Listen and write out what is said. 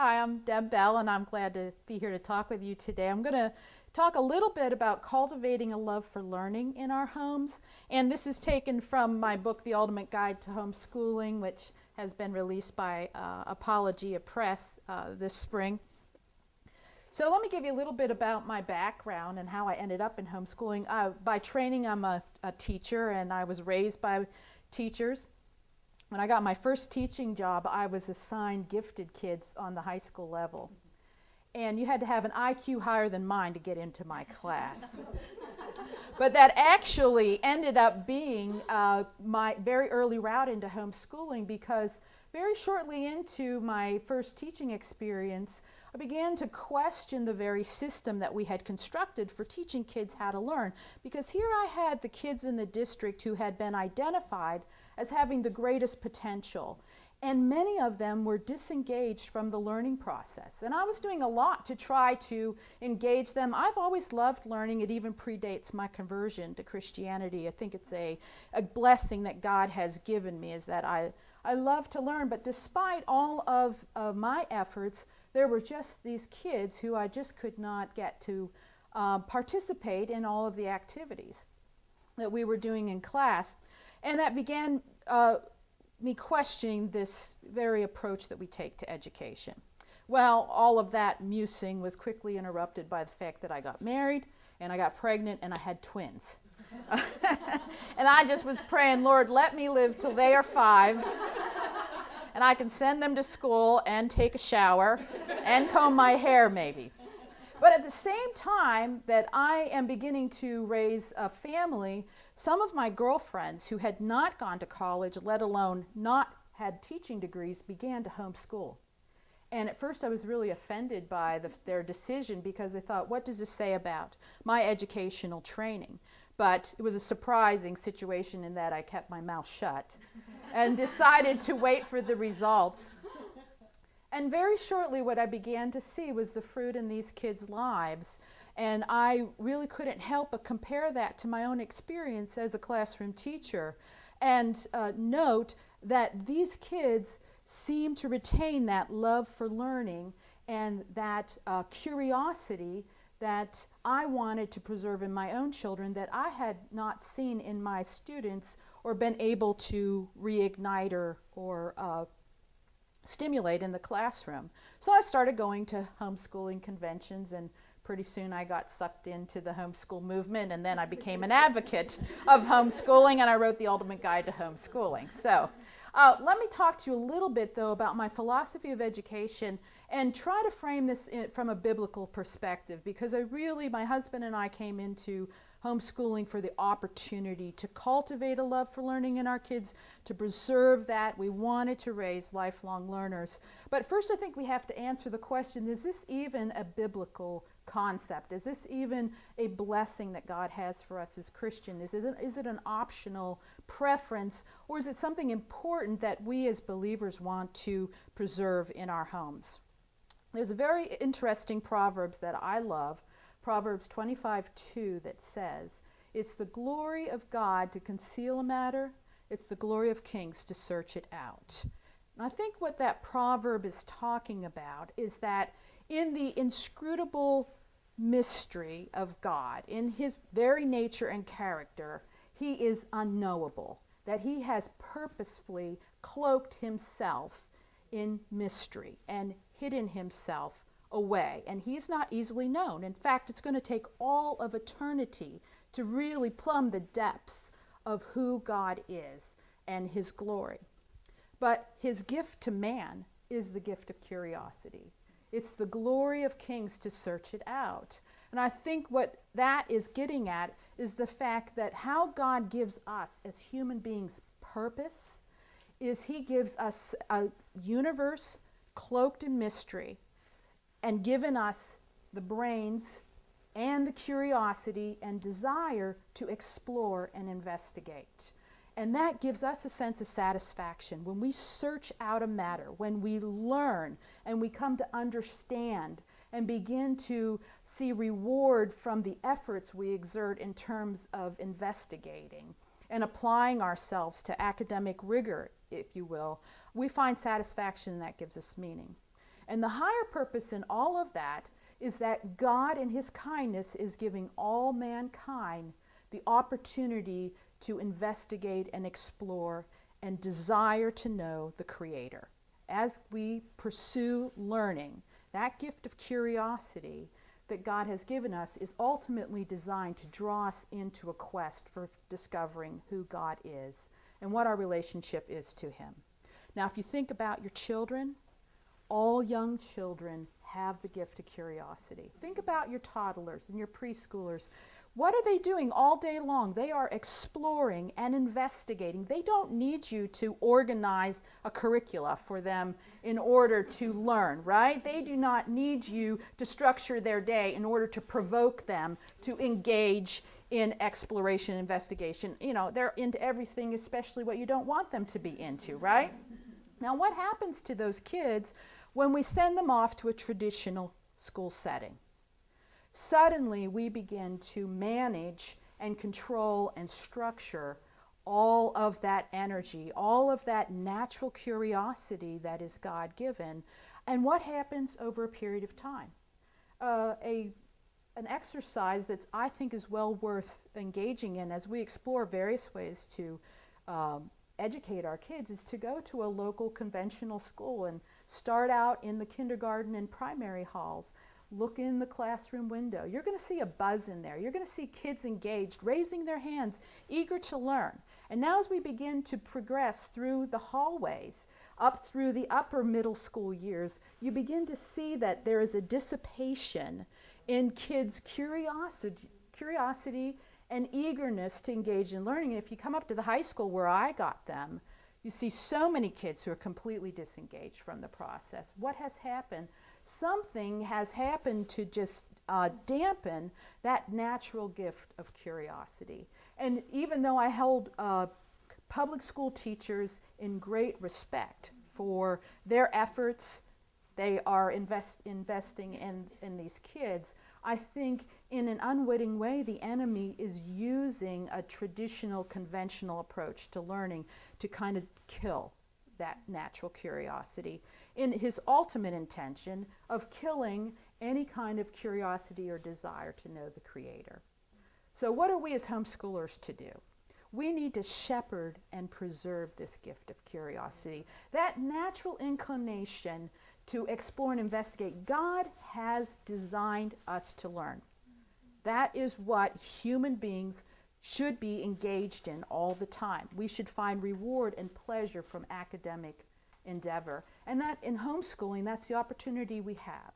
Hi, I'm Deb Bell, and I'm glad to be here to talk with you today. I'm going to talk a little bit about cultivating a love for learning in our homes, and this is taken from my book, The Ultimate Guide to Homeschooling, which has been released by Apologia Press this spring. So let me give you a little bit about my background and how I ended up in homeschooling. By training, I'm a teacher, and I was raised by teachers. When I got my first teaching job, I was assigned gifted kids on the high school level. And you had to have an IQ higher than mine to get into my class. But that actually ended up being my very early route into homeschooling, because very shortly into my first teaching experience, I began to question the very system that we had constructed for teaching kids how to learn. Because here I had the kids in the district who had been identified as having the greatest potential, and many of them were disengaged from the learning process. And I was doing a lot to try to engage them. I've always loved learning. It even predates my conversion to Christianity. I think it's a blessing that God has given me, is that I love to learn. But despite all of my efforts, there were just these kids who I just could not get to participate in all of the activities that we were doing in class. And that began me questioning this very approach that we take to education. Well, all of that musing was quickly interrupted by the fact that I got married, and I got pregnant, and I had twins. And I just was praying, Lord, let me live till they are 5, and I can send them to school and take a shower and comb my hair maybe. But at the same time that I am beginning to raise a family, some of my girlfriends who had not gone to college, let alone not had teaching degrees, began to homeschool. And at first I was really offended by their decision, because I thought, what does this say about my educational training? But it was a surprising situation in that I kept my mouth shut and decided to wait for the results. And very shortly what I began to see was the fruit in these kids' lives. And I really couldn't help but compare that to my own experience as a classroom teacher, and note that these kids seem to retain that love for learning and that curiosity that I wanted to preserve in my own children, that I had not seen in my students or been able to reignite or stimulate in the classroom. So I started going to homeschooling conventions, and pretty soon I got sucked into the homeschool movement, and then I became an advocate of homeschooling, and I wrote The Ultimate Guide to Homeschooling. So let me talk to you a little bit, though, about my philosophy of education and try to frame this from a biblical perspective, because my husband and I came into homeschooling for the opportunity to cultivate a love for learning in our kids, to preserve that. We wanted to raise lifelong learners. But first, I think we have to answer the question, is this even a biblical concept? Is this even a blessing that God has for us as Christians? Is it an optional preference, or is it something important that we as believers want to preserve in our homes? There's a very interesting Proverbs that I love, Proverbs 25:2, that says, "It's the glory of God to conceal a matter, it's the glory of kings to search it out." And I think what that proverb is talking about is that in the inscrutable mystery of God, in his very nature and character, he is unknowable, that he has purposefully cloaked himself in mystery and hidden himself away, and he's not easily known. In fact, it's going to take all of eternity to really plumb the depths of who God is and his glory. But his gift to man is the gift of curiosity. It's the glory of kings to search it out. And I think what that is getting at is the fact that how God gives us as human beings purpose is he gives us a universe cloaked in mystery, and given us the brains and the curiosity and desire to explore and investigate. And that gives us a sense of satisfaction when we search out a matter, when we learn and we come to understand and begin to see reward from the efforts we exert in terms of investigating and applying ourselves to academic rigor, if you will. We find satisfaction, and that gives us meaning. And the higher purpose in all of that is that God in his kindness is giving all mankind the opportunity to investigate and explore and desire to know the Creator. As we pursue learning, that gift of curiosity that God has given us is ultimately designed to draw us into a quest for discovering who God is and what our relationship is to him. Now, if you think about your children, all young children have the gift of curiosity. Think about your toddlers and your preschoolers. What are they doing all day long? They are exploring and investigating. They don't need you to organize a curricula for them in order to learn, right? They do not need you to structure their day in order to provoke them to engage in exploration, investigation. You know, they're into everything, especially what you don't want them to be into, right? Now, what happens to those kids when we send them off to a traditional school setting? Suddenly, we begin to manage and control and structure all of that energy, all of that natural curiosity that is God-given. And what happens over a period of time? An exercise that I think is well worth engaging in as we explore various ways to educate our kids is to go to a local conventional school and start out in the kindergarten and primary halls. Look in the classroom window. You're going to see a buzz in there. You're going to see kids engaged, raising their hands, eager to learn. And now as we begin to progress through the hallways, up through the upper middle school years, you begin to see that there is a dissipation in kids' curiosity and eagerness to engage in learning. And if you come up to the high school where I got them, you see so many kids who are completely disengaged from the process. What has happened? Something has happened to just dampen that natural gift of curiosity. And even though I hold public school teachers in great respect for their efforts, they are investing in these kids, I think in an unwitting way the enemy is using a traditional, conventional approach to learning to kind of kill that natural curiosity in his ultimate intention of killing any kind of curiosity or desire to know the Creator. So what are we as homeschoolers to do? We need to shepherd and preserve this gift of curiosity, that natural inclination to explore and investigate. God has designed us to learn. That is what human beings should be engaged in all the time. We should find reward and pleasure from academic endeavor. And that in homeschooling, that's the opportunity we have.